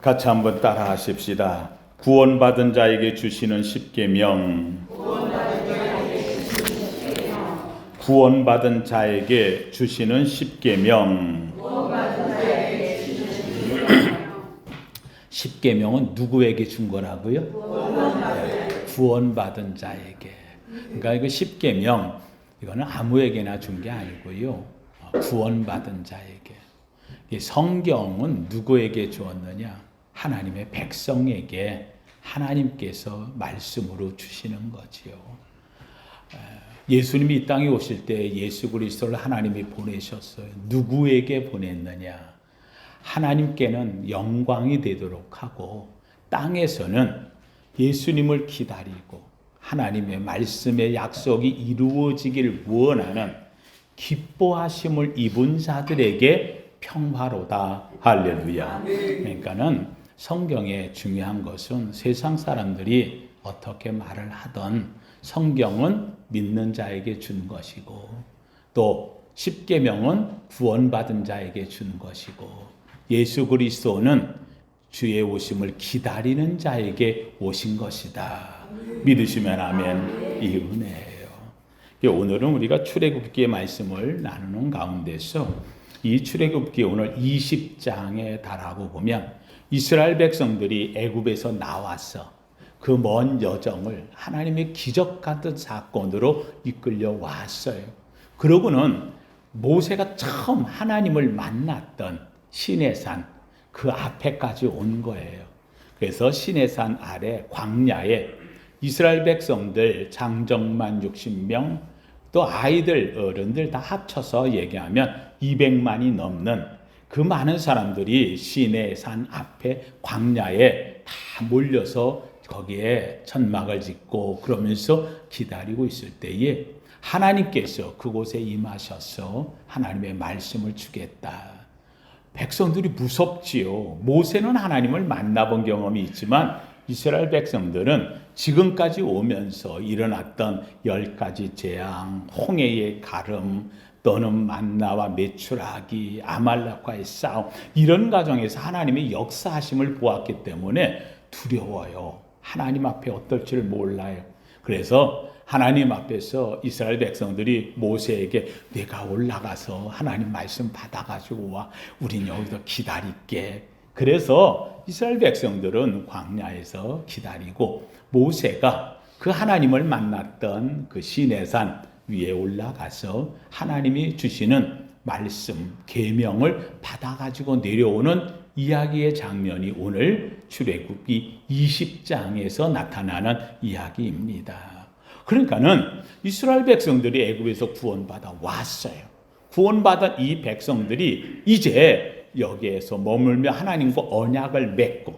같이 한번 따라 하십시다. 구원받은 자에게 주시는 십계명. 구원받은 자에게 주시는 십계명. 십계명은 누구에게 준 거라고요? 구원받은 자에게. 그러니까 이거 십계명, 이거는 아무에게나 준 게 아니고요. 구원받은 자에게. 이 성경은 누구에게 주었느냐? 하나님의 백성에게 하나님께서 말씀으로 주시는 거지요. 예수님이 이 땅에 오실 때 예수 그리스도를 하나님이 보내셨어요. 누구에게 보냈느냐? 하나님께는 영광이 되도록 하고 땅에서는 예수님을 기다리고 하나님의 말씀의 약속이 이루어지기를 원하는 기뻐하심을 입은 자들에게 평화로다. 할렐루야. 그러니까는 성경에 중요한 것은 세상 사람들이 어떻게 말을 하던 성경은 믿는 자에게 준 것이고 또 십계명은 구원받은 자에게 준 것이고 예수 그리스도는 주의 오심을 기다리는 자에게 오신 것이다. 믿으시면 아멘. 이 은혜예요. 오늘은 우리가 출애굽기의 말씀을 나누는 가운데서 이 출애굽기 오늘 20장에 달하고 보면 이스라엘 백성들이 애굽에서 나와서 그 먼 여정을 하나님의 기적 같은 사건으로 이끌려 왔어요. 그러고는 모세가 처음 하나님을 만났던 시내산 그 앞에까지 온 거예요. 그래서 시내산 아래 광야에 이스라엘 백성들 장정만 60명 또 아이들 어른들 다 합쳐서 얘기하면 200만이 넘는 그 많은 사람들이 시내산 앞에 광야에 다 몰려서 거기에 천막을 짓고 그러면서 기다리고 있을 때에 하나님께서 그곳에 임하셔서 하나님의 말씀을 주겠다. 백성들이 무섭지요. 모세는 하나님을 만나본 경험이 있지만 이스라엘 백성들은 지금까지 오면서 일어났던 10가지 재앙, 홍해의 가름, 또는 만나와 메추라기, 아말렉과의 싸움 이런 과정에서 하나님의 역사하심을 보았기 때문에 두려워요. 하나님 앞에 어떨지를 몰라요. 그래서 하나님 앞에서 이스라엘 백성들이 모세에게 내가 올라가서 하나님 말씀 받아가지고 와. 우린 여기서 기다릴게. 그래서 이스라엘 백성들은 광야에서 기다리고 모세가 그 하나님을 만났던 그 시내산 위에 올라가서 하나님이 주시는 말씀, 계명을 받아가지고 내려오는 이야기의 장면이 오늘 출애굽기 20장에서 나타나는 이야기입니다. 그러니까는 이스라엘 백성들이 애굽에서 구원받아 왔어요. 구원받은 이 백성들이 이제 여기에서 머물며 하나님과 언약을 맺고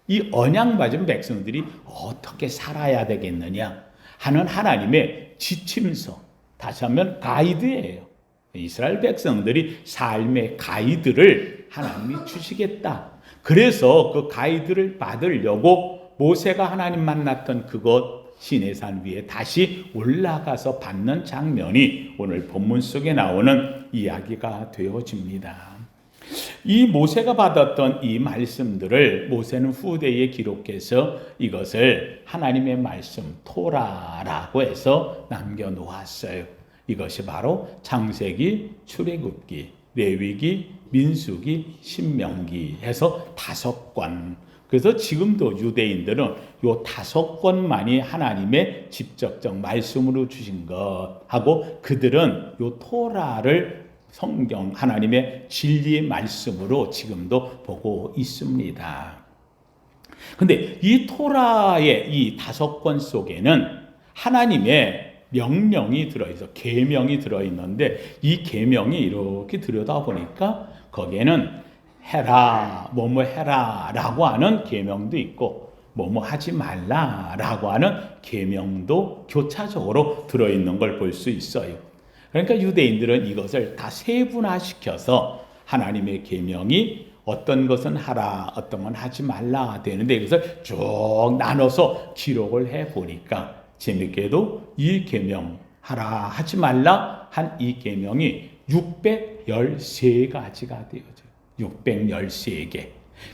이 언약 맺은 백성들이 어떻게 살아야 되겠느냐 하는 하나님의 지침서, 다시 하면 가이드예요. 이스라엘 백성들이 삶의 가이드를 하나님이 주시겠다. 그래서 그 가이드를 받으려고 모세가 하나님 만났던 그곳 시내산 위에 다시 올라가서 받는 장면이 오늘 본문 속에 나오는 이야기가 되어집니다. 이 모세가 받았던 이 말씀들을 모세는 후대에 기록해서 이것을 하나님의 말씀 토라라고 해서 남겨놓았어요. 이것이 바로 창세기, 출애굽기, 레위기, 민수기, 신명기 해서 5권. 그래서 지금도 유대인들은 요 5권만이 하나님의 직접적 말씀으로 주신 것 하고 그들은 요 토라를 성경 하나님의 진리의 말씀으로 지금도 보고 있습니다. 근데 이 토라의 이 5권 속에는 하나님의 명령이 들어있어, 계명이 들어있는데 이 계명이 이렇게 들여다보니까 거기에는 해라, 뭐뭐 해라 라고 하는 계명도 있고 뭐뭐 하지 말라 라고 하는 계명도 교차적으로 들어있는 걸 볼 수 있어요. 그러니까 유대인들은 이것을 다 세분화시켜서 하나님의 계명이 어떤 것은 하라, 어떤 건 하지 말라 되는데 이것을 쭉 나눠서 기록을 해보니까 재밌게도 이 계명 하라 하지 말라 한 이 계명이 613가지가 되어져요. 613개.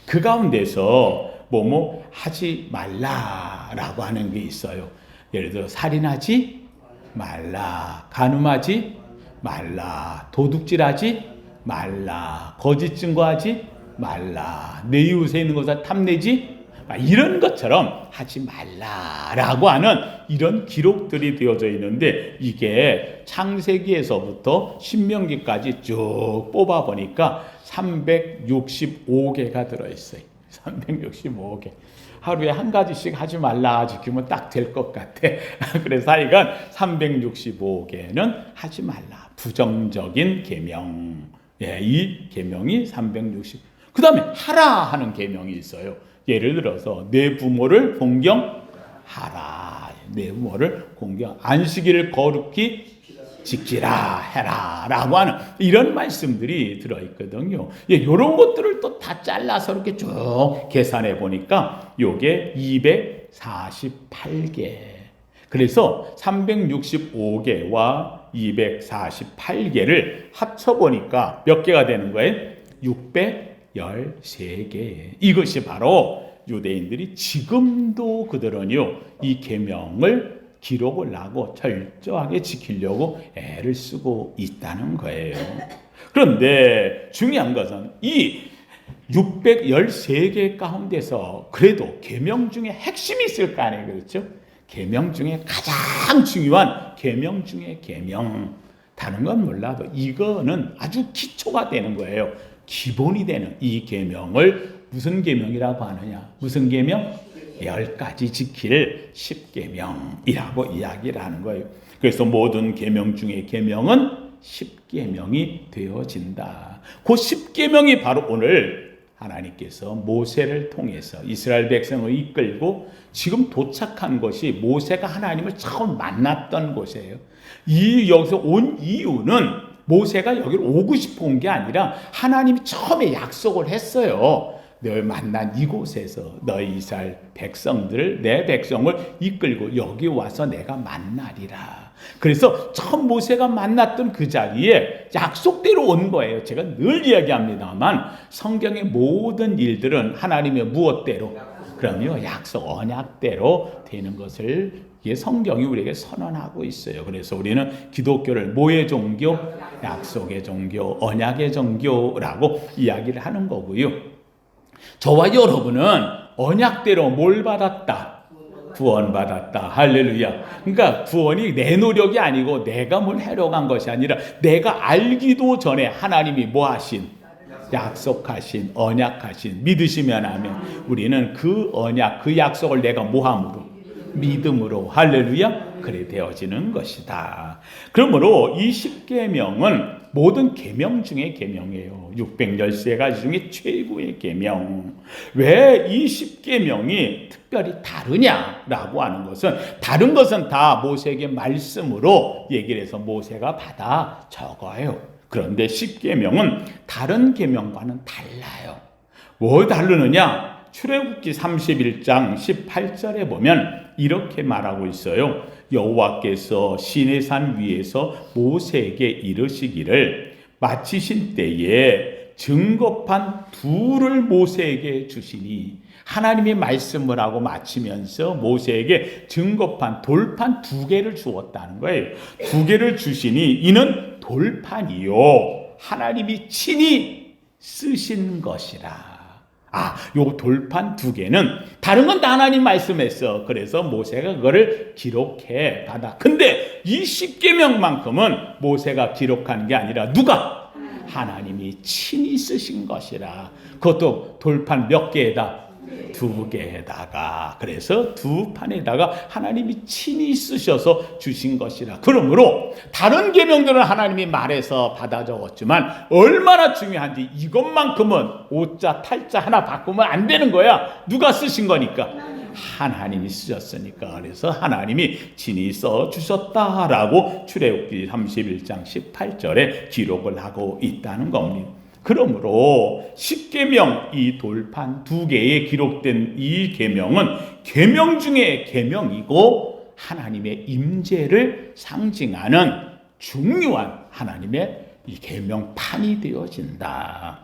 그 가운데서 뭐뭐 하지 말라라고 하는 게 있어요. 예를 들어 살인하지 말라, 간음하지 말라, 도둑질하지 말라, 거짓 증거하지 말라, 내 이웃에 있는 것을 탐내지 이런 것처럼 하지 말라라고 하는 이런 기록들이 되어져 있는데, 이게 창세기에서부터 신명기까지 쭉 뽑아 보니까 365개가 들어있어요. 365개. 하루에 한 가지씩 하지 말라 지키면 딱 될 것 같아. 그래서 하여간 365개는 하지 말라, 부정적인 계명. 이 계명이 360. 그 다음에 하라 하는 계명이 있어요. 예를 들어서 내 부모를 공경하라. 내 부모를 안식일을 거룩히 지키라 해라 라고 하는 이런 말씀들이 들어있거든요. 이런 것들을 또 다 잘라서 이렇게 쭉 계산해 보니까 요게 248개. 그래서 365개와 248개를 합쳐보니까 몇 개가 되는 거예요? 613개. 이것이 바로 유대인들이 지금도 그들은요, 이 계명을 기록을 하고 철저하게 지키려고 애를 쓰고 있다는 거예요. 그런데 중요한 것은 이 613개 가운데서 그래도 계명 중에 핵심이 있을 거 아니에요. 그렇죠? 계명 중에 가장 중요한 계명 중에 계명. 다른 건 몰라도 이거는 아주 기초가 되는 거예요. 기본이 되는 이 계명을 무슨 계명이라고 하느냐? 무슨 계명? 10가지 지킬 10계명이라고 이야기를 하는 거예요. 그래서 모든 계명 중에 계명은 10계명이 되어진다. 그 10계명이 바로 오늘 하나님께서 모세를 통해서 이스라엘 백성을 이끌고 지금 도착한 것이 모세가 하나님을 처음 만났던 곳이에요. 여기서 온 이유는 모세가 여기를 오고 싶어 온 게 아니라 하나님이 처음에 약속을 했어요. 널 만난 이곳에서 너희 이스라엘 백성들을, 내 백성을 이끌고 여기 와서 내가 만나리라. 그래서 처음 모세가 만났던 그 자리에 약속대로 온 거예요. 제가 늘 이야기합니다만 성경의 모든 일들은 하나님의 무엇대로? 그럼요, 약속, 언약대로 되는 것을 성경이 우리에게 선언하고 있어요. 그래서 우리는 기독교를 뭐의 종교? 약속의 종교, 언약의 종교라고 이야기를 하는 거고요. 저와 여러분은 언약대로 뭘 받았다? 구원받았다. 할렐루야. 그러니까 구원이 내 노력이 아니고 내가 뭘 하려고 한 것이 아니라 내가 알기도 전에 하나님이 뭐 하신? 약속하신, 언약하신, 믿으시면 하면 우리는 그 언약, 그 약속을 내가 뭐함으로? 믿음으로. 할렐루야. 그래 되어지는 것이다. 그러므로 이 10계명은 모든 계명 중에 계명이에요. 613가지 중에 최고의 계명. 왜 이 10계명이 특별히 다르냐라고 하는 것은, 다른 것은 다 모세에게 말씀으로 얘기를 해서 모세가 받아 적어요. 그런데 10계명은 다른 계명과는 달라요. 뭐 다르느냐? 출애굽기 31장 18절에 보면 이렇게 말하고 있어요. 여호와께서 시내산 위에서 모세에게 이르시기를 마치신 때에 증거판 둘을 모세에게 주시니, 하나님이 말씀을 하고 마치면서 모세에게 증거판, 돌판 2개를 주었다는 거예요. 2개를 주시니 이는 돌판이요 하나님이 친히 쓰신 것이라. 요 돌판 2개는 다른 건 다 하나님 말씀했어. 그래서 모세가 그거를 기록해 받아. 근데 이 10계명만큼은 모세가 기록한 게 아니라 누가? 하나님이 친히 쓰신 것이라. 그것도 돌판 몇 개에다? 2개에다가. 그래서 2판에다가 하나님이 친히 쓰셔서 주신 것이라. 그러므로 다른 계명들은 하나님이 말해서 받아 적었지만 얼마나 중요한지 이것만큼은 오자 탈자 하나 바꾸면 안 되는 거야. 누가 쓰신 거니까? 하나님이 쓰셨으니까. 그래서 하나님이 친히 써 주셨다라고 출애굽기 31장 18절에 기록을 하고 있다는 겁니다. 그러므로 10계명, 이 돌판 2개에 기록된 이 계명은 계명 중에 계명이고 하나님의 임재를 상징하는 중요한 하나님의 이 계명판이 되어진다.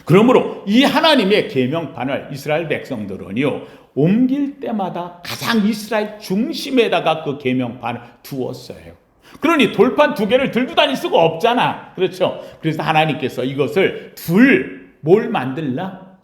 그러므로 이 하나님의 계명판을 이스라엘 백성들은요, 옮길 때마다 가장 이스라엘 중심에다가 그 계명판을 두었어요. 그러니 돌판 두 개를 들고 다닐 수가 없잖아. 그렇죠? 그래서 하나님께서 이것을 뭘 만들라?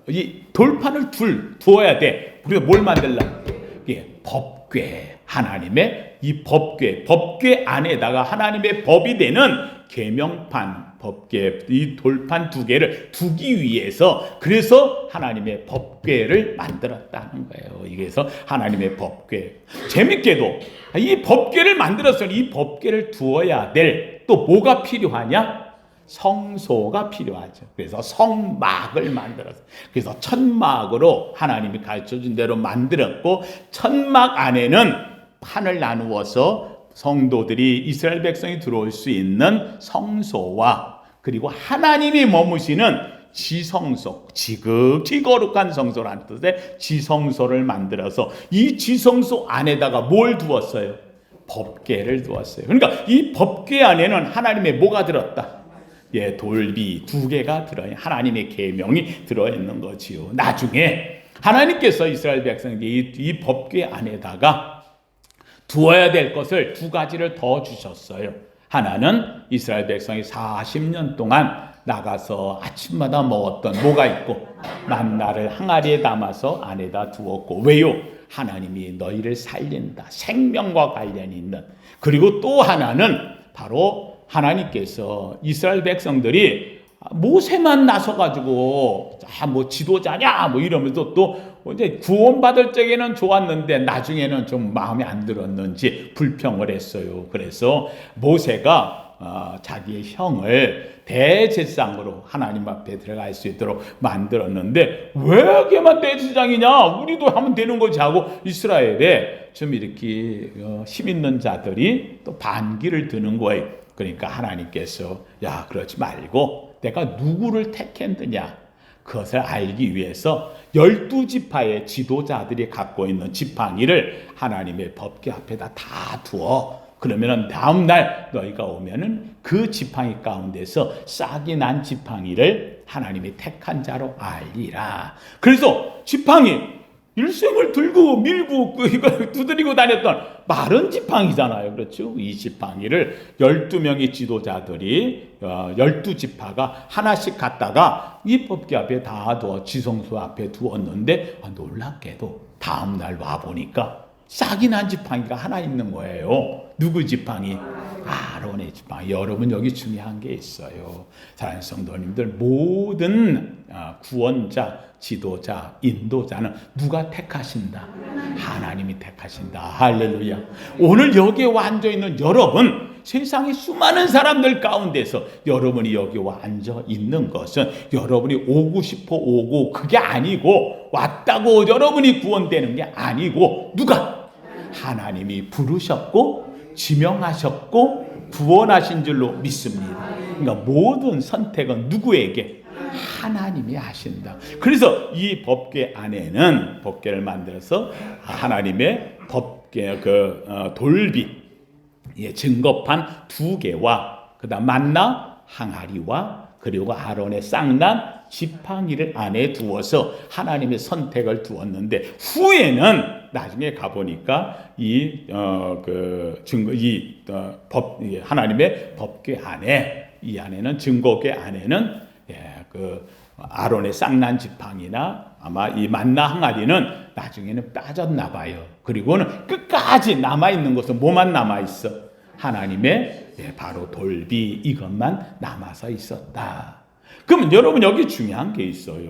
이 돌판을 두어야 돼. 우리가 뭘 만들라? 예, 법궤. 하나님의 이 법궤 안에다가 하나님의 법이 되는 계명판, 법궤, 이 돌판 두 개를 두기 위해서, 그래서 하나님의 법궤를 만들었다는 거예요. 이래서 하나님의 법궤. 재밌게도 이 법궤를 만들었으니 이 법궤를 두어야 될 또 뭐가 필요하냐? 성소가 필요하죠. 그래서 성막을 만들었어요. 그래서 천막으로 하나님이 가르쳐준 대로 만들었고, 천막 안에는 판을 나누어서 성도들이, 이스라엘 백성이 들어올 수 있는 성소와, 그리고 하나님이 머무시는 지성소, 지극히 거룩한 성소라는 뜻의 지성소를 만들어서 이 지성소 안에다가 뭘 두었어요? 법궤를 두었어요. 그러니까 이 법궤 안에는 하나님의 뭐가 들었다? 예, 돌비 두 개가 하나님의 계명이 들어있는 거지요. 나중에 하나님께서 이스라엘 백성에게 이 법궤 안에다가 두어야 될 것을 두 가지를 더 주셨어요. 하나는 이스라엘 백성이 40년 동안 나가서 아침마다 먹었던 뭐가 있고, 만나를 항아리에 담아서 안에다 두었고. 왜요? 하나님이 너희를 살린다. 생명과 관련이 있는. 그리고 또 하나는 바로 하나님께서 이스라엘 백성들이 모세만 나서가지고 뭐 지도자냐 뭐 이러면서 또 이제 구원받을 적에는 좋았는데 나중에는 좀 마음에 안 들었는지 불평을 했어요. 그래서 모세가 자기의 형을 대제사장으로 하나님 앞에 들어갈 수 있도록 만들었는데, 왜 걔만 대제사장이냐? 우리도 하면 되는 거지 하고 이스라엘에 좀 이렇게 힘 있는 자들이 또 반기를 드는 거예요. 그러니까 하나님께서 야, 그러지 말고 내가 누구를 택했느냐, 그것을 알기 위해서 12지파의 지도자들이 갖고 있는 지팡이를 하나님의 법궤 앞에다 다 두어. 그러면은 다음날 너희가 오면은 그 지팡이 가운데서 싹이 난 지팡이를 하나님이 택한 자로 알리라. 그래서 지팡이, 일생을 들고 밀고 이걸 두드리고 다녔던 마른 지팡이잖아요. 그렇죠? 이 지팡이를 12명의 지도자들이 12지파가 하나씩 갖다가 이 법궤 앞에 다 두어 지성소 앞에 두었는데, 놀랍게도 다음날 와보니까 싹이 난 지팡이가 하나 있는 거예요. 누구 지팡이? 아론의 지팡이. 여러분, 여기 중요한 게 있어요. 사랑하는 성도님들, 모든 구원자, 지도자, 인도자는 누가 택하신다? 하나님이 택하신다. 할렐루야. 오늘 여기에 앉아 있는 여러분, 세상의 수많은 사람들 가운데서 여러분이 여기 앉아 있는 것은 여러분이 오고 싶어 오고 그게 아니고, 왔다고 여러분이 구원되는 게 아니고, 누가? 하나님이 부르셨고 지명하셨고 구원하신 줄로 믿습니다. 그러니까 모든 선택은 누구에게? 하나님이 하신다. 그래서 이 법궤 안에는, 법궤를 만들어서 하나님의 법궤 돌비, 증거판 두 개와 그다음 만나 항아리와 그리고 아론의 쌍난 지팡이를 안에 두어서 하나님의 선택을 두었는데, 후에는 나중에 가보니까 하나님의 법궤 안에, 이 안에는 증거궤 안에는 아론의 쌍난 지팡이나 아마 이 만나 항아리는 나중에는 빠졌나 봐요. 그리고는 끝까지 남아있는 것은 뭐만 남아있어? 하나님의 바로 돌비, 이것만 남아서 있었다. 그러면 여러분, 여기 중요한 게 있어요.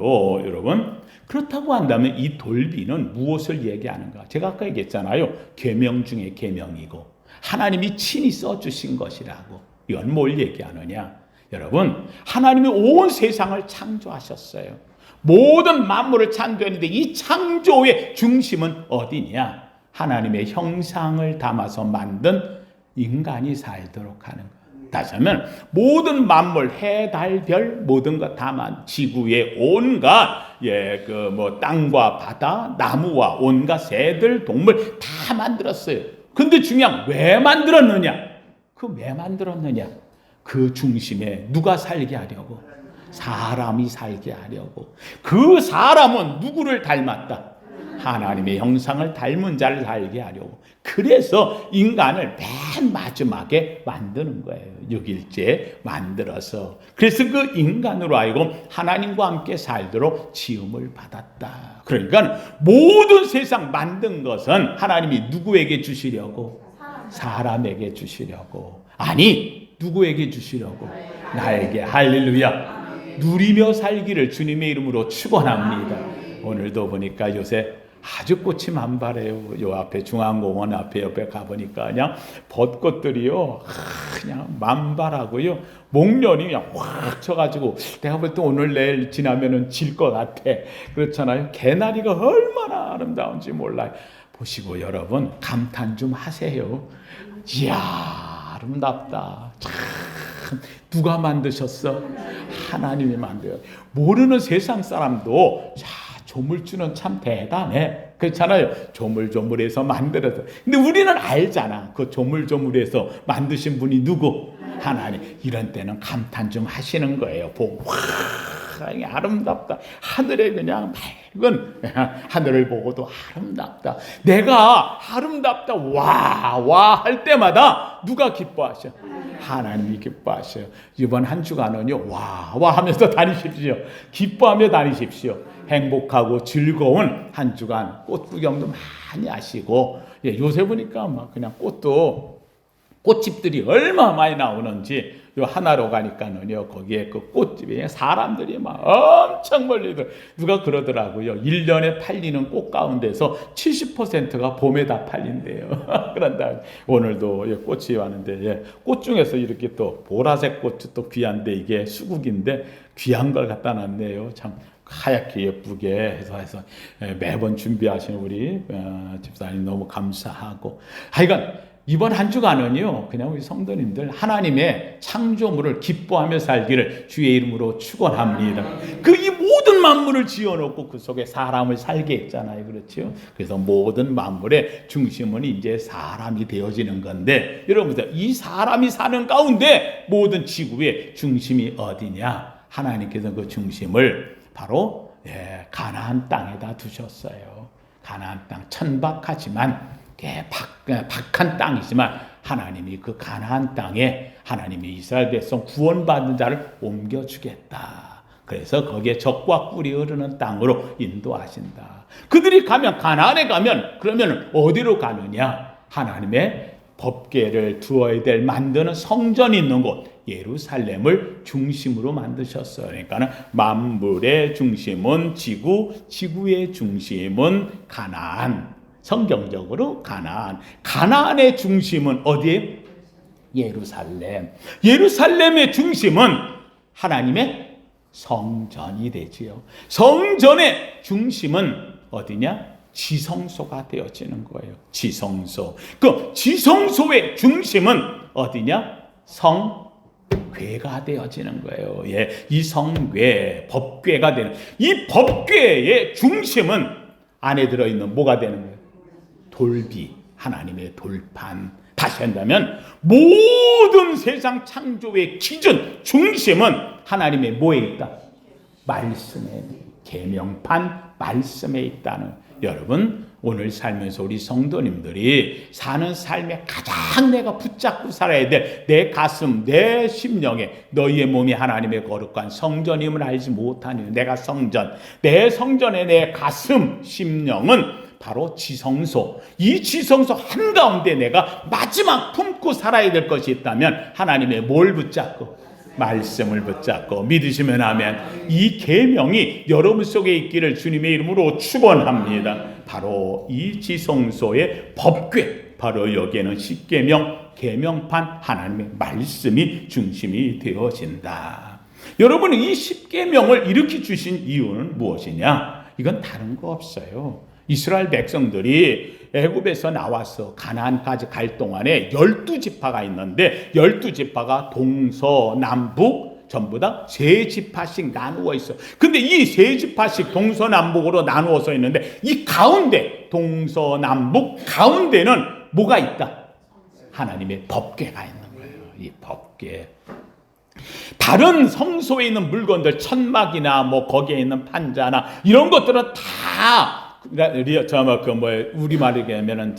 여러분, 그렇다고 한다면 이 돌비는 무엇을 얘기하는가? 제가 아까 얘기했잖아요. 계명 중에 계명이고 하나님이 친히 써주신 것이라고. 이건 뭘 얘기하느냐? 여러분, 하나님이 온 세상을 창조하셨어요. 모든 만물을 창조했는데 이 창조의 중심은 어디냐? 하나님의 형상을 담아서 만든 인간이 살도록 하는 것. 다시 하면 모든 만물, 해, 달, 별 모든 것 다 지구의 온갖 땅과 바다, 나무와 온갖 새들, 동물 다 만들었어요. 근데 중요한 왜 만들었느냐? 왜 만들었느냐? 그 중심에 누가 살게 하려고? 사람이 살게 하려고. 그 사람은 누구를 닮았다? 하나님의 형상을 닮은 자를 살게 하려고. 그래서 인간을 맨 마지막에 만드는 거예요. 6일째 만들어서. 그래서 그 인간으로 하여금 하나님과 함께 살도록 지음을 받았다. 그러니까 모든 세상 만든 것은 하나님이 누구에게 주시려고? 사람에게 주시려고. 아니, 누구에게 주시려고? 나에게. 할렐루야. 누리며 살기를 주님의 이름으로 축원합니다. 오늘도 보니까 요새 아주 꽃이 만발해요. 요 앞에 중앙공원 앞에 옆에 가보니까 그냥 벚꽃들이요, 그냥 만발하고요. 목련이 그냥 확 쳐가지고 내가 볼 때 오늘 내일 지나면은 질 것 같아. 그렇잖아요. 개나리가 얼마나 아름다운지 몰라요. 보시고 여러분 감탄 좀 하세요. 이야, 아름답다. 참 누가 만드셨어? 하나님이 만들어요. 모르는 세상 사람도 조물주는 참 대단해. 그렇잖아요. 조물조물해서 만들어서. 근데 우리는 알잖아. 그 조물조물해서 만드신 분이 누구? 하나님. 이런 때는 감탄 좀 하시는 거예요. 보고 와, 아름답다. 하늘에 그냥 밝은 하늘을 보고도 아름답다. 내가 아름답다. 와 할 때마다 누가 기뻐하셔? 하나님이 기뻐하셔요. 이번 한 주간은요, 와 하면서 다니십시오. 기뻐하며 다니십시오. 행복하고 즐거운 한 주간 꽃 구경도 많이 하시고, 요새 보니까 막 그냥 꽃집들이 얼마나 많이 나오는지, 요 하나로 가니까는요, 거기에 그 꽃집에 사람들이 막 엄청 몰리더라고요. 누가 그러더라고요. 1년에 팔리는 꽃 가운데서 70%가 봄에 다 팔린대요. 그런다. 오늘도 꽃이 왔는데, 꽃 중에서 이렇게 또 보라색 꽃이 또 귀한데, 이게 수국인데 귀한 걸 갖다 놨네요. 참 하얗게 예쁘게 해서 매번 준비하시는 우리 집사님 너무 감사하고. 하여간 이번 한 주간은요, 그냥 우리 성도님들 하나님의 창조물을 기뻐하며 살기를 주의 이름으로 축원합니다. 그 이 모든 만물을 지어놓고 그 속에 사람을 살게 했잖아요. 그렇죠? 그래서 모든 만물의 중심은 이제 사람이 되어지는 건데, 여러분들 이 사람이 사는 가운데 모든 지구의 중심이 어디냐? 하나님께서 그 중심을 바로 가나안 땅에다 두셨어요. 가나안 땅, 천박하지만 박한 땅이지만 하나님이 그 가나안 땅에 하나님이 이스라엘 백성 구원받은 자를 옮겨주겠다. 그래서 거기에 젖과 꿀이 흐르는 땅으로 인도하신다. 그들이 가면, 가나안에 가면, 그러면 어디로 가느냐? 하나님의 법궤를 두어야 될 만드는 성전이 있는 곳 예루살렘을 중심으로 만드셨어요. 그러니까 만물의 중심은 지구, 지구의 중심은 가나안. 성경적으로 가나안. 가나안의 중심은 어디에? 예루살렘. 예루살렘의 중심은 하나님의 성전이 되지요. 성전의 중심은 어디냐? 지성소가 되어지는 거예요. 지성소. 그 지성소의 중심은 어디냐? 성궤가 되어지는 거예요. 이 성궤, 법궤가 되는, 이 법궤의 중심은 안에 들어있는 뭐가 되는 거예요? 돌비, 하나님의 돌판. 다시 한다면 모든 세상 창조의 기준, 중심은 하나님의 뭐에 있다? 말씀에, 계명판 말씀에 있다는. 여러분, 오늘 살면서 우리 성도님들이 사는 삶에 가장 내가 붙잡고 살아야 될 내 가슴, 내 심령에 너희의 몸이 하나님의 거룩한 성전임을 알지 못하니, 내가 성전, 내 성전의 내 가슴, 심령은 바로 지성소. 이 지성소 한가운데 내가 마지막 품고 살아야 될 것이 있다면 하나님의 뭘 붙잡고? 말씀을 붙잡고 믿으시면 아멘. 이 계명이 여러분 속에 있기를 주님의 이름으로 축원합니다. 바로 이 지성소의 법궤, 바로 여기에는 십계명, 계명판, 하나님의 말씀이 중심이 되어진다. 여러분, 이 십계명을 이렇게 주신 이유는 무엇이냐? 이건 다른 거 없어요. 이스라엘 백성들이 애굽에서 나와서 가나안까지 갈 동안에 12지파가 있는데 12지파가 동서남북 전부 다 3지파씩 나누어 있어. 근데 이 3지파씩 동서남북으로 나누어서 있는데 이 가운데 동서남북 가운데는 뭐가 있다? 하나님의 법궤가 있는 거예요. 이 법궤. 다른 성소에 있는 물건들, 천막이나 뭐 거기에 있는 판자나 이런 것들은 다 우리말로 하면은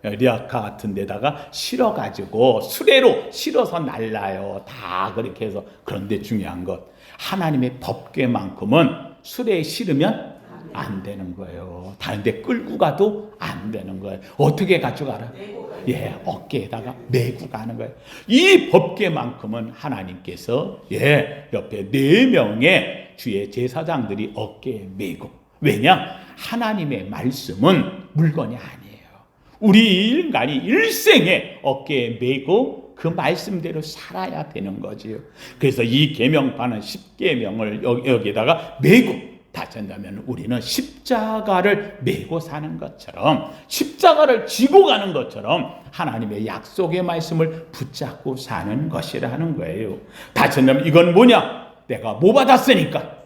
리아카 같은 데다가 실어가지고 수레로 실어서 날라요. 다 그렇게 해서. 그런데 중요한 것, 하나님의 법궤만큼은 수레에 실으면 안 되는 거예요. 다른 데 끌고 가도 안 되는 거예요. 어떻게 가져가라? 어깨에다가 메고 가는 거예요. 이 법궤만큼은 하나님께서 옆에 4명의 주의 제사장들이 어깨에 메고. 왜냐? 하나님의 말씀은 물건이 아니에요. 우리 인간이 일생에 어깨에 메고 그 말씀대로 살아야 되는 거지요. 그래서 이 계명판은 10계명을 여기에다가 메고, 다시 한다면 우리는 십자가를 메고 사는 것처럼, 십자가를 지고 가는 것처럼 하나님의 약속의 말씀을 붙잡고 사는 것이라는 거예요. 다시 한다면 이건 뭐냐? 내가 뭐 받았으니까?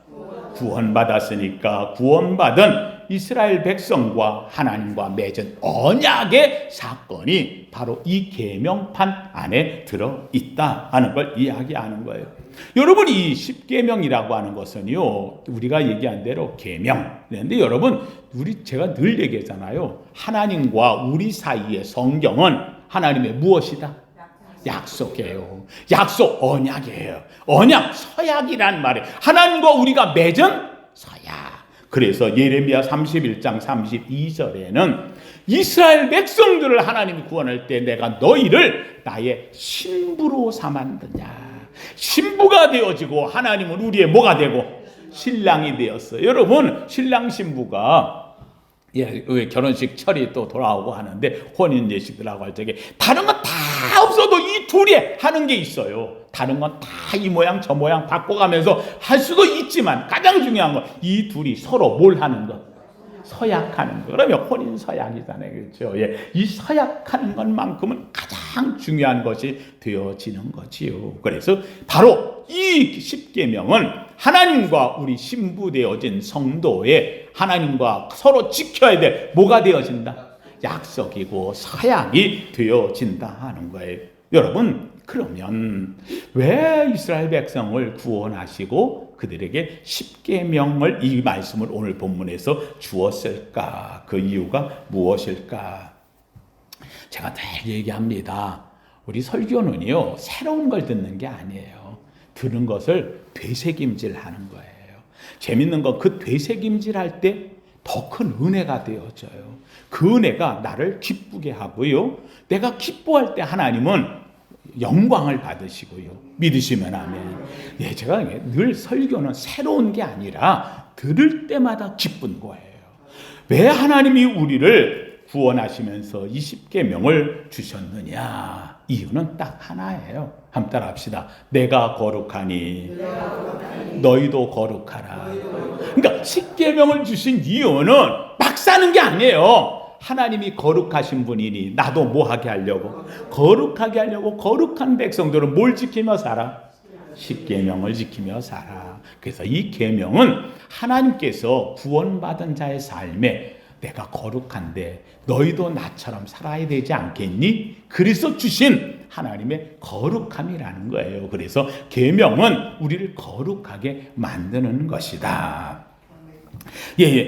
구원받았으니까 구원받은 이스라엘 백성과 하나님과 맺은 언약의 사건이 바로 이 계명판 안에 들어있다 하는 걸 이야기하는 거예요. 여러분, 이 10계명이라고 하는 것은요, 우리가 얘기한 대로 계명. 그런데 여러분, 제가 늘 얘기하잖아요. 하나님과 우리 사이의 성경은 하나님의 무엇이다? 약속이에요. 약속, 언약이에요. 언약, 서약이란 말이에요. 하나님과 우리가 맺은 서약. 그래서 예레미야 31장 32절에는 이스라엘 백성들을 하나님이 구원할 때 내가 너희를 나의 신부로 삼았느냐. 신부가 되어지고 하나님은 우리의 뭐가 되고? 신랑이 되었어요. 여러분, 신랑 신부가 결혼식 철이 또 돌아오고 하는데 혼인 예식들하고 할 적에 다른 건 다 없어도 이 둘이 하는 게 있어요. 다른 건 다 이 모양 저 모양 바꿔가면서 할 수도 있지만 가장 중요한 건 이 둘이 서로 뭘 하는 것? 서약하는 거. 그러면 혼인 서약이잖아요. 그렇죠? 이 서약하는 것만큼은 가장 중요한 것이 되어지는 거지요. 그래서 바로 이 10계명은 하나님과 우리 신부 되어진 성도의 하나님과 서로 지켜야 될 뭐가 되어진다? 약속이고 서약이 되어진다 하는 거예요. 여러분, 그러면 왜 이스라엘 백성을 구원하시고 그들에게 10계명을, 이 말씀을 오늘 본문에서 주었을까? 그 이유가 무엇일까? 제가 늘 얘기합니다. 우리 설교는요, 새로운 걸 듣는 게 아니에요. 들은 것을 되새김질하는 거예요. 재밌는 건 그 되새김질할 때 더 큰 은혜가 되어져요. 그 은혜가 나를 기쁘게 하고요. 내가 기뻐할 때 하나님은 영광을 받으시고요. 믿으시면 아멘. 제가 늘 설교는 새로운 게 아니라 들을 때마다 기쁜 거예요. 왜 하나님이 우리를 구원하시면서 20계명을 주셨느냐? 이유는 딱 하나예요. 한번 따라 합시다. 내가 거룩하니 너희도 거룩하라. 그러니까 10계명을 주신 이유는 막 사는 게 아니에요. 하나님이 거룩하신 분이니 나도 뭐 하게 하려고? 거룩하게 하려고 거룩한 백성들은 뭘 지키며 살아? 10계명을 지키며 살아. 그래서 이 계명은 하나님께서 구원받은 자의 삶에 내가 거룩한데 너희도 나처럼 살아야 되지 않겠니? 그래서 주신 하나님의 거룩함이라는 거예요. 그래서 계명은 우리를 거룩하게 만드는 것이다.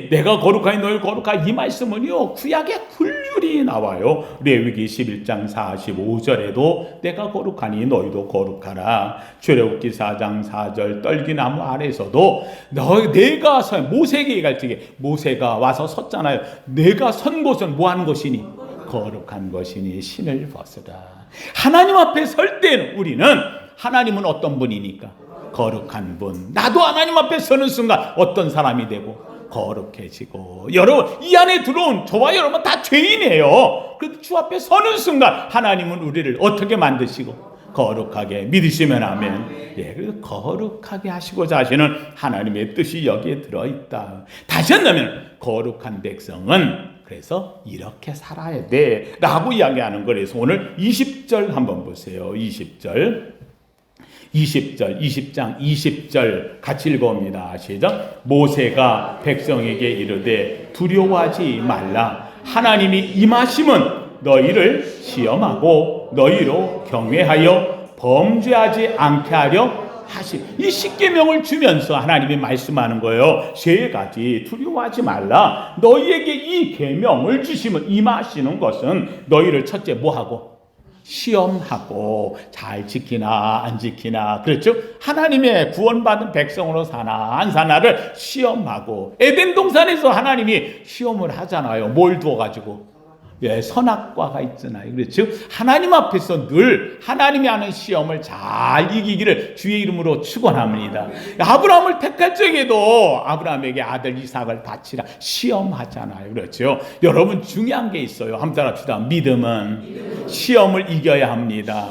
내가 거룩하니 너희 거룩하니, 이 말씀은요 구약에 훌륭히 나와요. 레위기 11장 45절에도 내가 거룩하니 너희도 거룩하라. 출애굽기 4장 4절 떨기나무 아래에서도 내가 모세에게 얘기할 적에 모세가 와서 섰잖아요. 내가 선 곳은 뭐 하는 곳이니? 거룩한 것이니 신을 벗으라. 하나님 앞에 설 때는 우리는, 하나님은 어떤 분이니까? 거룩한 분. 나도 하나님 앞에 서는 순간 어떤 사람이 되고? 거룩해지고. 여러분, 이 안에 들어온 저와 여러분 다 죄인이에요. 그래도 주 앞에 서는 순간 하나님은 우리를 어떻게 만드시고? 거룩하게. 믿으시면 아멘. 그래서 거룩하게 하시고자 하시는 하나님의 뜻이 여기에 들어있다. 다시 한다면 거룩한 백성은 그래서 이렇게 살아야 돼 라고 이야기하는 거라서 오늘 20절 한번 보세요. 20절 20장 20절 같이 읽어봅니다. 시작. 모세가 백성에게 이르되 두려워하지 말라. 하나님이 임하심은 너희를 시험하고 너희로 경외하여 범죄하지 않게 하려 이 십계명을 주면서 하나님이 말씀하는 거예요. 세 가지 두려워하지 말라. 너희에게 이 계명을 주시면 임하시는 것은 너희를 첫째 뭐하고? 시험하고 잘 지키나 안 지키나, 그렇죠? 하나님의 구원받은 백성으로 사나 안 사나를 시험하고, 에덴 동산에서 하나님이 시험을 하잖아요. 뭘 두어가지고? 선악과가 있잖아요. 그렇죠? 하나님 앞에서 늘 하나님이 하는 시험을 잘 이기기를 주의 이름으로 축원합니다. 아브라함을 택할 적에도 아브라함에게 아들 이삭을 바치라 시험하잖아요. 그렇죠? 여러분 중요한 게 있어요. 한번 합시다. 믿음은 시험을 이겨야 합니다.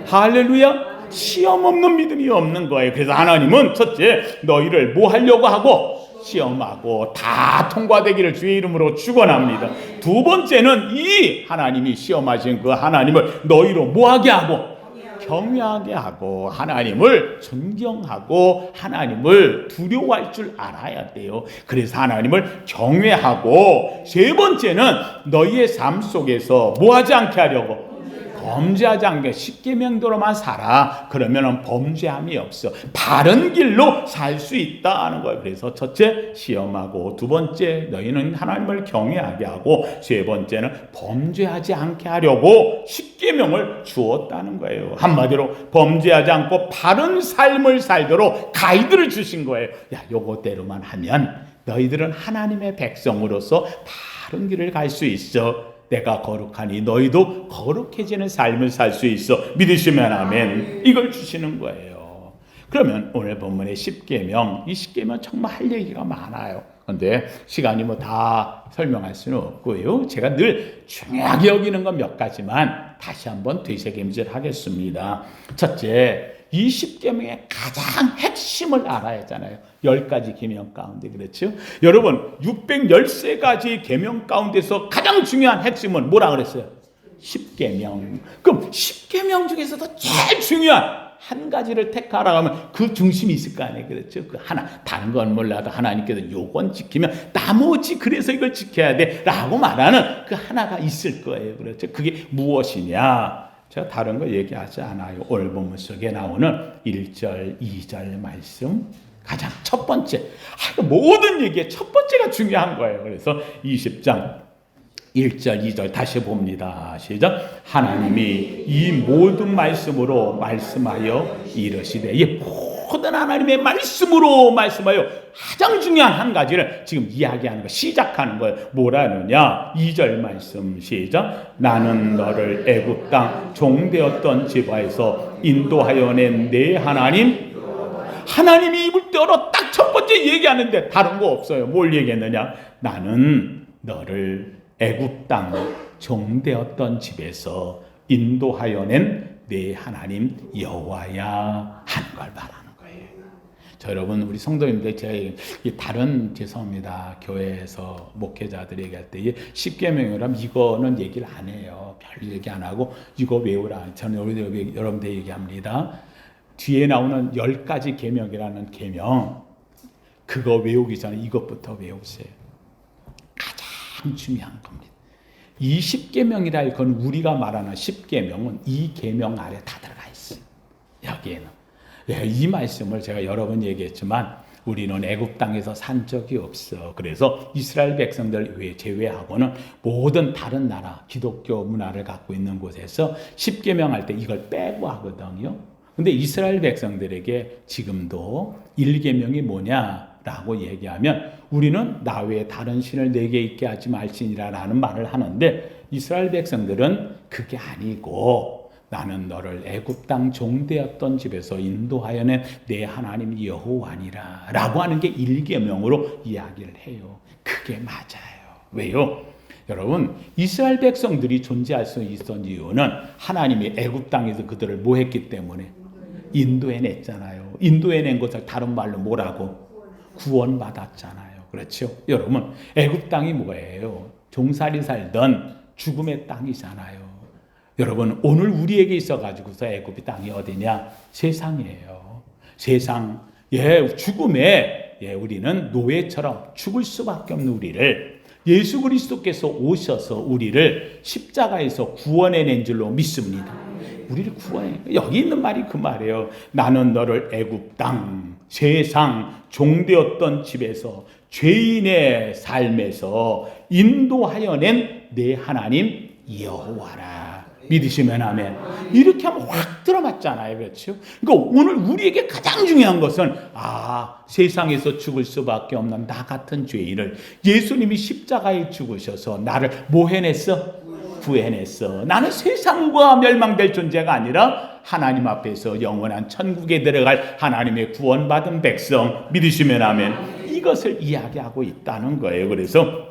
할렐루야. 시험 없는 믿음이 없는 거예요. 그래서 하나님은 첫째 너희를 뭐 하려고 하고? 시험하고 다 통과되기를 주의 이름으로 축원합니다. 두 번째는 이 하나님이 시험하신 그 하나님을 너희로 뭐하게 하고? 경외하게 하고, 하나님을 존경하고 하나님을 두려워할 줄 알아야 돼요. 그래서 하나님을 경외하고, 세 번째는 너희의 삶 속에서 뭐하지 않게 하려고? 범죄하지 않게 십계명대로만 살아. 그러면 범죄함이 없어. 바른 길로 살 수 있다 하는 거예요. 그래서 첫째 시험하고, 두 번째 너희는 하나님을 경외하게 하고, 세 번째는 범죄하지 않게 하려고 십계명을 주었다는 거예요. 한마디로 범죄하지 않고 바른 삶을 살도록 가이드를 주신 거예요. 야, 요거대로만 하면 너희들은 하나님의 백성으로서 바른 길을 갈 수 있어. 내가 거룩하니 너희도 거룩해지는 삶을 살 수 있어. 믿으시면 아멘. 이걸 주시는 거예요. 그러면 오늘 본문의 십계명, 이 십계명 정말 할 얘기가 많아요. 그런데 시간이 뭐 다 설명할 수는 없고요. 제가 늘 중요하게 여기는 건 몇 가지만 다시 한번 되새김질 하겠습니다. 첫째, 이 십계명의 가장 핵심을 알아야 하잖아요. 10가지 계명 가운데, 그렇죠? 여러분 613가지 계명 가운데서 가장 중요한 핵심은 뭐라 그랬어요? 십계명. 그럼 십계명 중에서도 제일 중요한 한 가지를 택하라고 하면 그 중심이 있을 거 아니에요. 그렇죠? 그 하나, 다른 건 몰라도 하나님께서 요건 지키면 나머지 그래서 이걸 지켜야 돼 라고 말하는 그 하나가 있을 거예요. 그렇죠? 그게 무엇이냐? 제가 다른 거 얘기하지 않아요. 오늘 본문 속에 나오는 1절, 2절 말씀, 가장 첫 번째, 모든 얘기의 첫 번째가 중요한 거예요. 그래서 20장 1절, 2절 다시 봅니다. 시작. 하나님이 이 모든 말씀으로 말씀하여 이르시되, 이 모든 하나님의 말씀으로 말씀하여 가장 중요한 한 가지를 지금 이야기하는 거, 시작하는 거예요. 뭐라느냐? 2절 말씀 시작. 나는 너를 애굽 땅 종되었던 지파에서 인도하여 낸 내 하나님. 하나님이 입을 열어 딱 첫 번째 얘기하는데 다른 거 없어요. 뭘 얘기했느냐? 나는 너를 애굽 땅 종되었던 집에서 인도하여 낸 내 하나님 여호와야 하는 걸 말하는 거예요. 저 여러분, 우리 성도님들, 제가 다른, 죄송합니다, 교회에서 목회자들이 얘기할 때 십계명이라면 이거는 얘기를 안 해요. 별 얘기 안 하고 이거 외우라. 저는 여러분들 얘기합니다. 뒤에 나오는 10가지 계명이라는 계명, 그거 외우기 전에 이것부터 외우세요. 가장 중요한 겁니다. 이 십계명이라 이건 우리가 말하는 십계명은 이 계명 아래 다 들어가 있어요. 여기에는. 이 말씀을 제가 여러 번 얘기했지만 우리는 애굽 땅에서 산 적이 없어. 그래서 이스라엘 백성들 제외하고는 모든 다른 나라, 기독교 문화를 갖고 있는 곳에서 십계명 할 때 이걸 빼고 하거든요. 근데 이스라엘 백성들에게 지금도 1계명이 뭐냐라고 얘기하면 우리는 나 외에 다른 신을 내게 있게 하지 말지니라라는 말을 하는데, 이스라엘 백성들은 그게 아니고 나는 너를 애굽 땅 종되었던 집에서 인도하여 낸 내 하나님 여호와니라 라고 하는 게 1계명으로 이야기를 해요. 그게 맞아요. 왜요? 여러분, 이스라엘 백성들이 존재할 수 있었던 이유는 하나님이 애굽 땅에서 그들을 뭐 했기 때문에? 인도해냈잖아요. 인도해낸 것을 다른 말로 뭐라고? 구원받았잖아요. 그렇죠? 여러분, 애굽 땅이 뭐예요? 종살이 살던 죽음의 땅이잖아요. 여러분, 오늘 우리에게 있어가지고서 애굽의 땅이 어디냐? 세상이에요. 세상, 죽음에, 우리는 노예처럼 죽을 수밖에 없는 우리를 예수 그리스도께서 오셔서 우리를 십자가에서 구원해낸 줄로 믿습니다. 우리를 구원해. 여기 있는 말이 그 말이에요. 나는 너를 애굽 땅, 세상 종되었던 집에서 죄인의 삶에서 인도하여 낸 내 하나님 여호와라. 믿으시면 아멘. 이렇게 하면 확 들어맞잖아요. 그렇죠? 그러니까 오늘 우리에게 가장 중요한 것은 세상에서 죽을 수밖에 없는 나 같은 죄인을 예수님이 십자가에 죽으셔서 나를 뭐 해냈어? 구해냈어. 나는 세상과 멸망될 존재가 아니라 하나님 앞에서 영원한 천국에 들어갈 하나님의 구원받은 백성. 믿으시면 아멘. 이것을 이야기하고 있다는 거예요. 그래서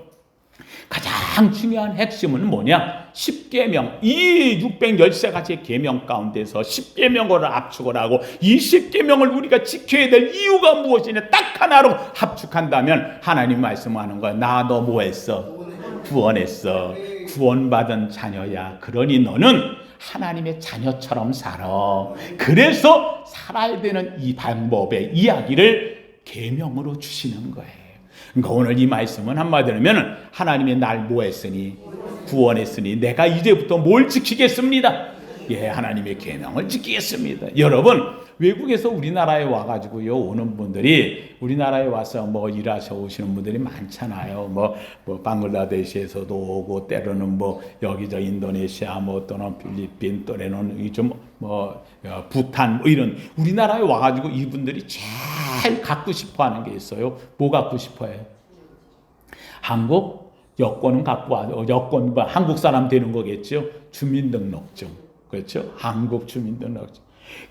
가장 중요한 핵심은 뭐냐? 10계명, 이 613가지의 계명 가운데서 10계명을 압축을 하고 이 10계명을 우리가 지켜야 될 이유가 무엇이냐? 딱 하나로 합축한다면 하나님 말씀하는 거야. 나 너 뭐 했어? 구원했어. 구원받은 자녀야. 그러니 너는 하나님의 자녀처럼 살아. 그래서 살아야 되는 이 방법의 이야기를 계명으로 주시는 거예요. 그러니까 오늘 이 말씀은 한마디로 하면 하나님이 날 뭐 했으니? 구원했으니 내가 이제부터 뭘 지키겠습니다? 예, 하나님의 계명을 지키겠습니다. 여러분, 외국에서 우리나라에 와가지고요, 오는 분들이 우리나라에 와서 뭐 일하셔 오시는 분들이 많잖아요. 뭐 방글라데시에서도 오고, 때로는 뭐 여기저 인도네시아, 뭐 또는 필리핀, 또래는 좀 부탄, 뭐 이런 우리나라에 와가지고 이분들이 제일 갖고 싶어 하는 게 있어요. 뭐 갖고 싶어 해요? 한국 여권은 갖고 와요. 여권, 한국 사람 되는 거겠죠? 주민등록증. 그렇죠? 한국 주민등록증.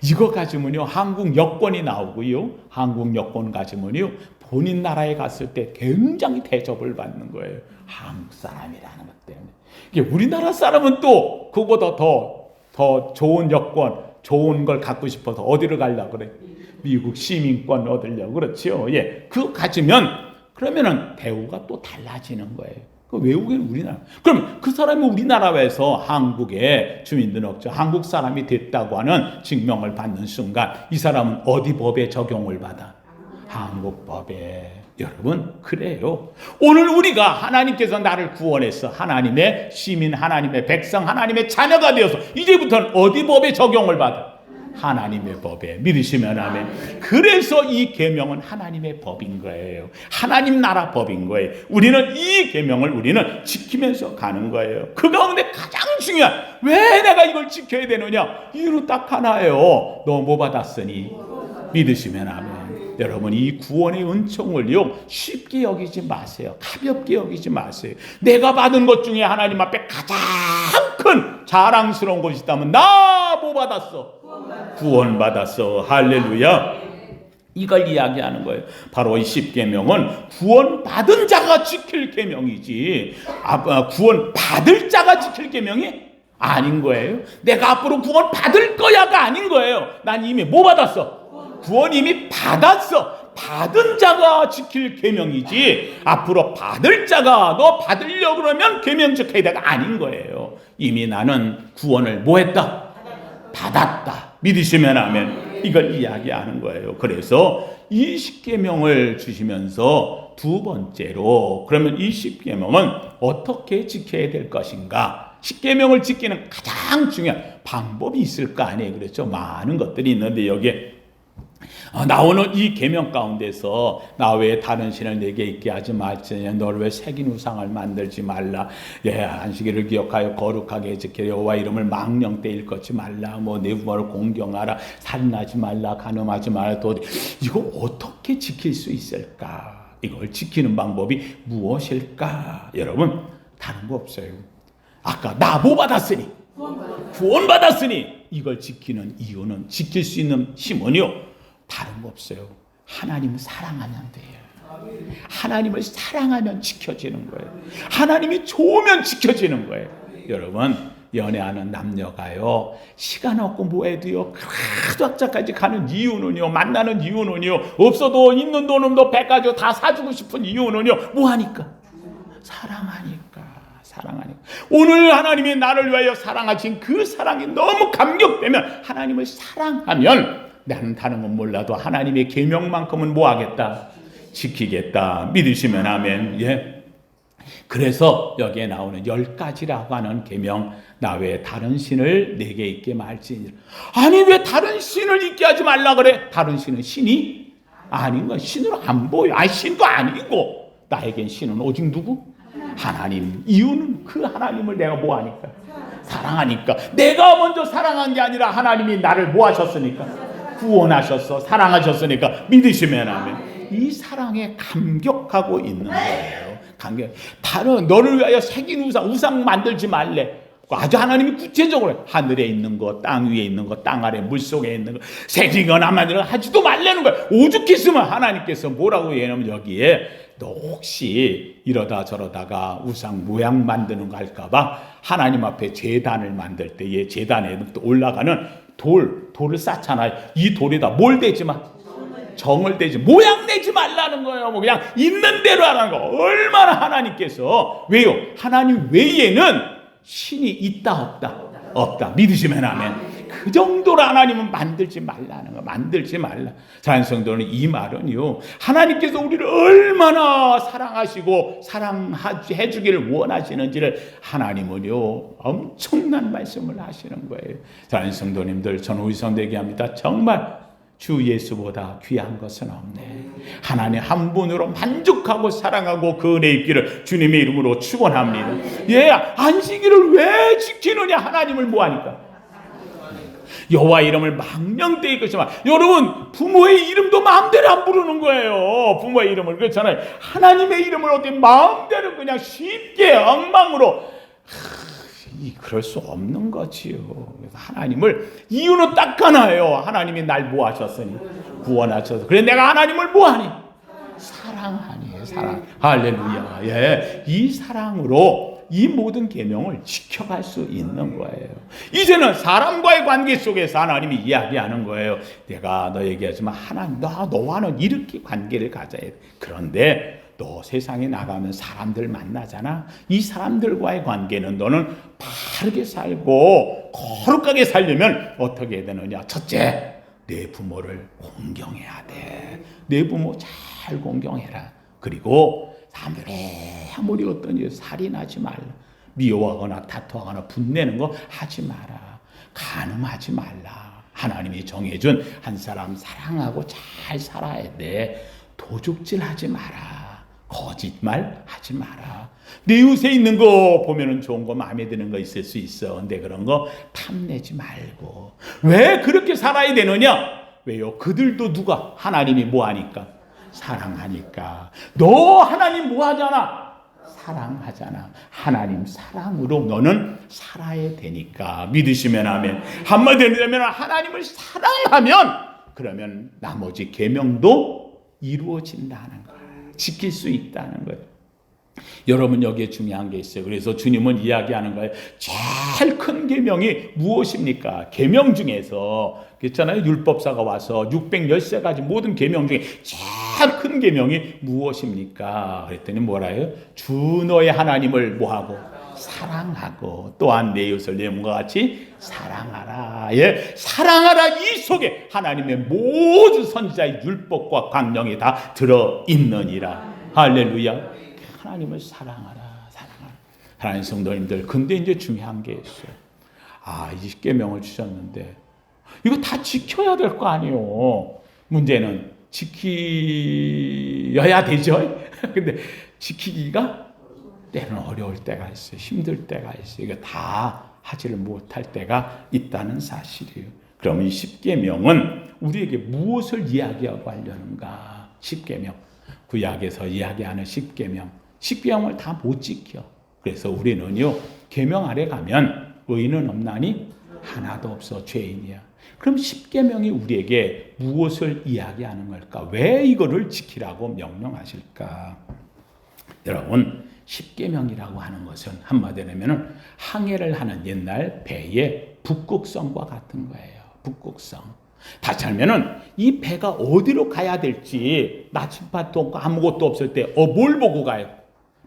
이거 가지면요, 한국 여권이 나오고요. 한국 여권 가지면요, 본인 나라에 갔을 때 굉장히 대접을 받는 거예요. 한국 사람이라는 것 때문에. 우리나라 사람은 또 그거보다 더 좋은 여권, 좋은 걸 갖고 싶어서 어디를 가려고 그래? 미국 시민권 얻으려고. 그렇죠? 예. 그거 가지면, 그러면은 대우가 또 달라지는 거예요. 그 외국인 우리나라. 그럼 그 사람이 우리나라에서 한국의 주민등록증, 한국 사람이 됐다고 하는 증명을 받는 순간 이 사람은 어디 법에 적용을 받아? 한국 법에. 여러분, 그래요. 오늘 우리가 하나님께서 나를 구원해서 하나님의 시민, 하나님의 백성, 하나님의 자녀가 되어서 이제부터는 어디 법에 적용을 받아? 하나님의 법에. 믿으시면 아멘. 그래서 이 계명은 하나님의 법인 거예요. 하나님 나라 법인 거예요. 우리는 이 계명을 우리는 지키면서 가는 거예요. 그 가운데 가장 중요한, 왜 내가 이걸 지켜야 되느냐? 이유는 딱 하나예요. 너 뭐 받았으니? 믿으시면 아멘. 여러분, 이 구원의 은총을요, 쉽게 여기지 마세요. 가볍게 여기지 마세요. 내가 받은 것 중에 하나님 앞에 가장 큰 자랑스러운 것이 있다면 나 뭐 받았어? 구원받았어. 할렐루야. 이걸 이야기하는 거예요. 바로 이 10계명은 구원받은 자가 지킬 계명이지, 구원받을 자가 지킬 계명이 아닌 거예요. 내가 앞으로 구원받을 거야가 아닌 거예요. 난 이미 뭐 받았어? 구원 이미 받았어. 받은 자가 지킬 계명이지, 앞으로 받을 자가 너 받으려고 그러면 계명 지켜야 돼가 아닌 거예요. 이미 나는 구원을 뭐 했다? 받았다. 믿으시면 아멘. 이걸 이야기하는 거예요. 그래서 이 10계명을 주시면서 두 번째로, 그러면 이 10계명은 어떻게 지켜야 될 것인가? 10계명을 지키는 가장 중요한 방법이 있을 거 아니에요. 그렇죠? 많은 것들이 있는데 여기에 나오는 이 계명 가운데서 나 외에 다른 신을 내게 있게 하지 말지니 너를 왜 새긴 우상을 만들지 말라. 예, 안식일을 기억하여 거룩하게 지켜 여호와 이름을 망령 때 일컫지 말라. 뭐 내 부모를 공경하라. 살인하지 말라. 간음하지 말라. 또 이거 어떻게 지킬 수 있을까? 이걸 지키는 방법이 무엇일까? 여러분, 다른 거 없어요. 아까 나 뭐 받았으니? 구원받았으니 이걸 지키는 이유는, 지킬 수 있는 힘은요, 다른 거 없어요. 하나님을 사랑하면 돼요. 하나님을 사랑하면 지켜지는 거예요. 하나님이 좋으면 지켜지는 거예요. 여러분, 연애하는 남녀가요, 시간 없고 뭐해도요, 그 학자까지 가는 이유는요, 만나는 이유는요, 없어도 있는 돈은 너 백가지고 다 사주고 싶은 이유는요, 뭐하니까? 사랑하니까. 오늘 하나님이 나를 위하여 사랑하신 그 사랑이 너무 감격되면, 하나님을 사랑하면 나는 다른 건 몰라도 하나님의 계명만큼은 뭐 하겠다? 지키겠다. 믿으시면 아멘. 예. 그래서 여기에 나오는 10가지라고 하는 계명, 나 외에 다른 신을 내게 있게 말지니라. 아니 왜 다른 신을 있게 하지 말라 그래? 다른 신은 신이 아닌 거야. 신으로 안 보여. 아니 신도 아니고 나에겐 신은 오직 누구? 하나님. 이유는 그 하나님을 내가 뭐 하니까? 사랑하니까. 내가 먼저 사랑한 게 아니라 하나님이 나를 뭐 하셨으니까? 구원하셨어. 사랑하셨으니까 믿으시면 아멘. 이 사랑에 감격하고 있는 거예요. 감격. 다른 너를 위하여 새긴 우상 만들지 말래. 아주 하나님이 구체적으로 하늘에 있는 것, 땅 위에 있는 것, 땅 아래 물속에 있는 것 새기거나 만들어 하지도 말라는 거야. 오죽했으면 하나님께서 뭐라고 얘기하면 여기에 너 혹시 이러다 저러다가 우상 모양 만드는 거 할까봐 하나님 앞에 제단을 만들 때에 제단에 올라가는 돌을 쌓잖아요. 이 돌에다 뭘 대지 마? 정을 대지, 모양 내지 말라는 거예요. 뭐 그냥 있는 대로 하라는 거. 얼마나 하나님께서, 왜요? 하나님 외에는 신이 있다 없다? 없다. 믿으시면 아멘. 그 정도로 하나님은 만들지 말라는 거. 만들지 말라. 사랑하는 성도는 이 말은요, 하나님께서 우리를 얼마나 사랑하시고 사랑해 주기를 원하시는지를 하나님은요 엄청난 말씀을 하시는 거예요. 사랑하는 성도님들, 저는 우리 성도 얘기합니다. 정말 주 예수보다 귀한 것은 없네. 하나님 한 분으로 만족하고 사랑하고 그 은혜 있기를 주님의 이름으로 축원합니다. 예, 안식일을 왜 지키느냐? 하나님을 뭐하니까? 여호와 이름을 망령되이 것이만. 여러분, 부모의 이름도 마음대로 안 부르는 거예요. 부모의 이름을. 그렇잖아요. 하나님의 이름을 어떻게 마음대로 그냥 쉽게 엉망으로. 그럴 수 없는 거지요. 그래서 하나님을 이유는 딱 하나예요. 하나님이 날 뭐 하셨으니? 구원하셔서. 그래 내가 하나님을 뭐 하니? 사랑하니. 사랑. 할렐루야. 예. 이 사랑으로 이 모든 계명을 지켜갈 수 있는 거예요. 이제는 사람과의 관계 속에서 하나님이 이야기하는 거예요. 내가 너 얘기하지만 하나님, 너와는 이렇게 관계를 가져야 돼. 그런데 너 세상에 나가면 사람들 만나잖아. 이 사람들과의 관계는 너는 바르게 살고 거룩하게 살려면 어떻게 해야 되느냐? 첫째, 내 부모를 공경해야 돼. 내 부모 잘 공경해라. 그리고 사람들이 아무리 어떤 일 살인하지 말라. 미워하거나 다투하거나 분내는 거 하지 마라. 간음하지 말라. 하나님이 정해준 한 사람 사랑하고 잘 살아야 돼. 도둑질 하지 마라. 거짓말 하지 마라. 내 이웃에 있는 거 보면은 좋은 거 마음에 드는 거 있을 수 있어. 근데 그런 거 탐내지 말고. 왜 그렇게 살아야 되느냐? 왜요? 그들도 누가? 하나님이 뭐 하니까? 사랑하니까. 너 하나님 뭐 하잖아? 사랑하잖아. 하나님 사랑으로 너는 살아야 되니까. 믿으시면 아멘. 한마디로 되면 하나님을 사랑하면 그러면 나머지 계명도 이루어진다는 거예요. 지킬 수 있다는 거예요. 여러분 여기에 중요한 게 있어요. 그래서 주님은 이야기하는 거예요. 제일 큰 계명이 무엇입니까? 계명 중에서 그렇잖아요. 율법사가 와서 613가지 모든 계명 중에 제일 큰 계명이 무엇입니까? 그랬더니 뭐라 해요? 주 너의 하나님을 뭐하고? 사랑하고 또한 내 이웃을 내 몸과 같이 사랑하라. 예, 사랑하라. 이 속에 하나님의 모든 선지자의 율법과 강령이 다 들어 있느니라. 할렐루야. 하나님을 사랑하라. 사랑하라. 하나님 성도님들, 근데 이제 중요한 게 있어요. 이 십계명을 주셨는데 이거 다 지켜야 될 거 아니에요. 문제는 지켜야 되죠. 근데 지키기가 때는 어려울 때가 있어요. 힘들 때가 있어요. 이거 다 하지를 못할 때가 있다는 사실이에요. 그럼 이 십계명은 우리에게 무엇을 이야기하고 하려는가? 십계명, 구약에서 이야기하는 십계명을 다 못 지켜. 그래서 우리는요, 계명 아래 가면 의인은 없나니 하나도 없어 죄인이야. 그럼 십계명이 우리에게 무엇을 이야기하는 걸까? 왜 이거를 지키라고 명령하실까? 여러분, 십계명이라고 하는 것은 한마디로 하면 항해를 하는 옛날 배의 북극성과 같은 거예요. 북극성. 다시 하면은 이 배가 어디로 가야 될지 나침반도 없고 아무것도 없을 때 뭘 보고 가요?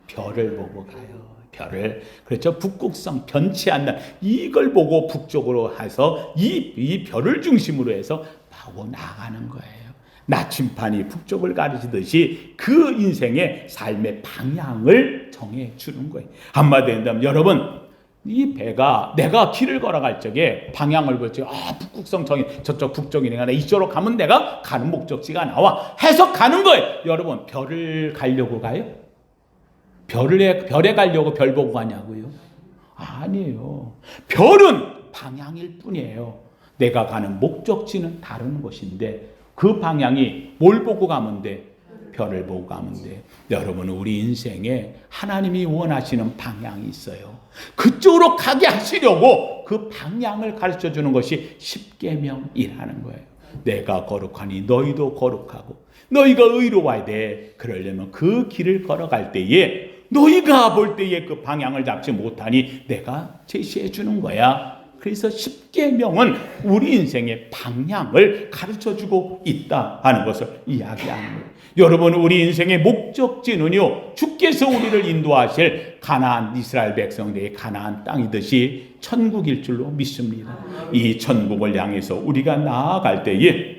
별을 보고 가요. 별을. 그렇죠. 북극성, 변치 않는 이걸 보고 북쪽으로 해서 이 별을 중심으로 해서 파고 나가는 거예요. 나침반이 북쪽을 가리키듯이 그 인생의 삶의 방향을 정해주는 거예요. 한마디로 한다면 여러분, 이 배가 내가 길을 걸어갈 적에 방향을 볼 적에 북극성 저쪽 북쪽이니까 이쪽으로 가면 내가 가는 목적지가 나와 해서 가는 거예요. 여러분, 별을 가려고 가요? 별에 가려고 별 보고 가냐고요? 아니에요. 별은 방향일 뿐이에요. 내가 가는 목적지는 다른 곳인데 그 방향이 뭘 보고 가면 돼? 별을 보고 가면 돼. 여러분, 우리 인생에 하나님이 원하시는 방향이 있어요. 그쪽으로 가게 하시려고 그 방향을 가르쳐 주는 것이 십계명이라는 거예요. 내가 거룩하니 너희도 거룩하고 너희가 의로워야 돼. 그러려면 그 길을 걸어갈 때에 너희가 볼 때에 그 방향을 잡지 못하니 내가 제시해 주는 거야. 그래서 십계명은 우리 인생의 방향을 가르쳐주고 있다 하는 것을 이야기하는 거예요. 여러분, 우리 인생의 목적지는요, 주께서 우리를 인도하실 가나안, 이스라엘 백성들의 가나안 땅이듯이 천국일 줄로 믿습니다. 이 천국을 향해서 우리가 나아갈 때에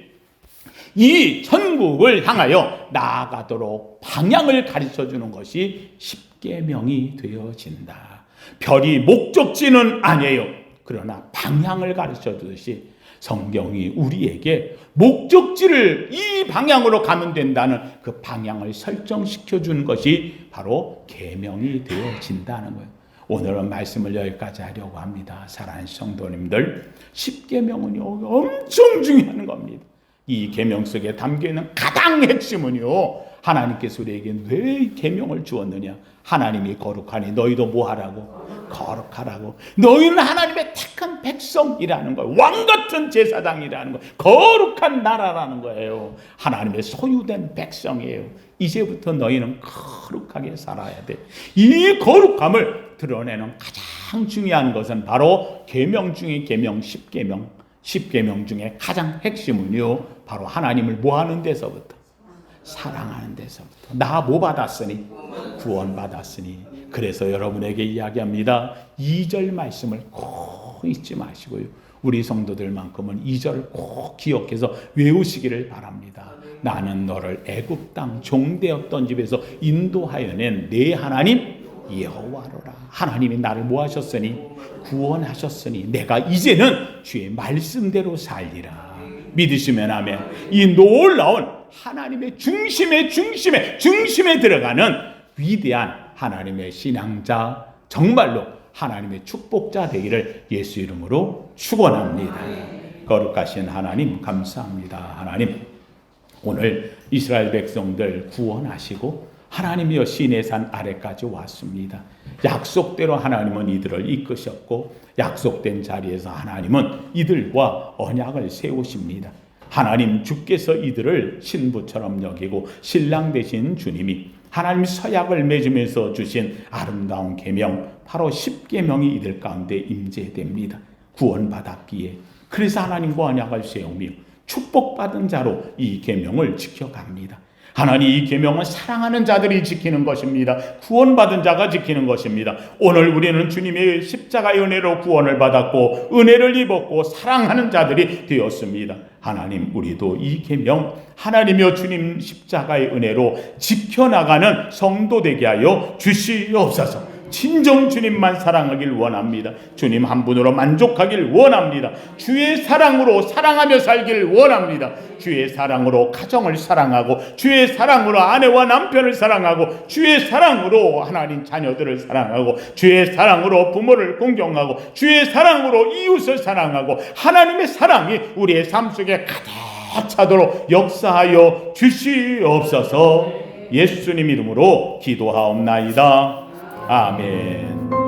이 천국을 향하여 나아가도록 방향을 가르쳐주는 것이 십계명이 되어진다. 별이 목적지는 아니에요. 그러나 방향을 가르쳐 주듯이 성경이 우리에게 목적지를 이 방향으로 가면 된다는 그 방향을 설정시켜 주는 것이 바로 계명이 되어진다는 거예요. 오늘은 말씀을 여기까지 하려고 합니다. 사랑하는 성도님들, 십계명은요 엄청 중요한 겁니다. 이 계명 속에 담겨있는 가장 핵심은요, 하나님께서 우리에게 왜 계명을 주었느냐? 하나님이 거룩하니 너희도 뭐하라고? 거룩하라고. 너희는 하나님의 택한 백성이라는 거예요. 왕같은 제사장이라는 거예요. 거룩한 나라라는 거예요. 하나님의 소유된 백성이에요. 이제부터 너희는 거룩하게 살아야 돼. 이 거룩함을 드러내는 가장 중요한 것은 바로 계명 중에 계명, 십계명. 십계명 중에 가장 핵심은요, 바로 하나님을 뭐하는 데서부터? 사랑하는 데서부터. 나 뭐 받았으니? 구원 받았으니. 그래서 여러분에게 이야기합니다. 2절 말씀을 꼭 잊지 마시고요, 우리 성도들만큼은 2절을 꼭 기억해서 외우시기를 바랍니다. 나는 너를 애굽 땅 종되었던 집에서 인도하여 낸 내 하나님 여호와로라. 하나님이 나를 뭐 하셨으니? 구원하셨으니 내가 이제는 주의 말씀대로 살리라. 믿으시면 아멘. 이 놀라운 하나님의 중심에 들어가는 위대한 하나님의 신앙자, 정말로 하나님의 축복자 되기를 예수 이름으로 축원합니다. 거룩하신 하나님, 감사합니다. 하나님, 오늘 이스라엘 백성들 구원하시고 하나님이여 시내산 아래까지 왔습니다. 약속대로 하나님은 이들을 이끄셨고 약속된 자리에서 하나님은 이들과 언약을 세우십니다. 하나님, 주께서 이들을 신부처럼 여기고 신랑 되신 주님이 하나님 서약을 맺으면서 주신 아름다운 계명, 바로 십계명이 이들 가운데 임재됩니다. 구원받았기에. 그래서 하나님과 언약을 세우며 축복받은 자로 이 계명을 지켜갑니다. 하나님, 이 계명은 사랑하는 자들이 지키는 것입니다. 구원받은 자가 지키는 것입니다. 오늘 우리는 주님의 십자가의 은혜로 구원을 받았고 은혜를 입었고 사랑하는 자들이 되었습니다. 하나님, 우리도 이 계명, 하나님이여 주님 십자가의 은혜로 지켜나가는 성도 되게 하여 주시옵소서. 진정 주님만 사랑하길 원합니다. 주님 한 분으로 만족하길 원합니다. 주의 사랑으로 사랑하며 살길 원합니다. 주의 사랑으로 가정을 사랑하고 주의 사랑으로 아내와 남편을 사랑하고 주의 사랑으로 하나님 자녀들을 사랑하고 주의 사랑으로 부모를 공경하고 주의 사랑으로 이웃을 사랑하고 하나님의 사랑이 우리의 삶 속에 가득 차도록 역사하여 주시옵소서. 예수님 이름으로 기도하옵나이다. 아멘.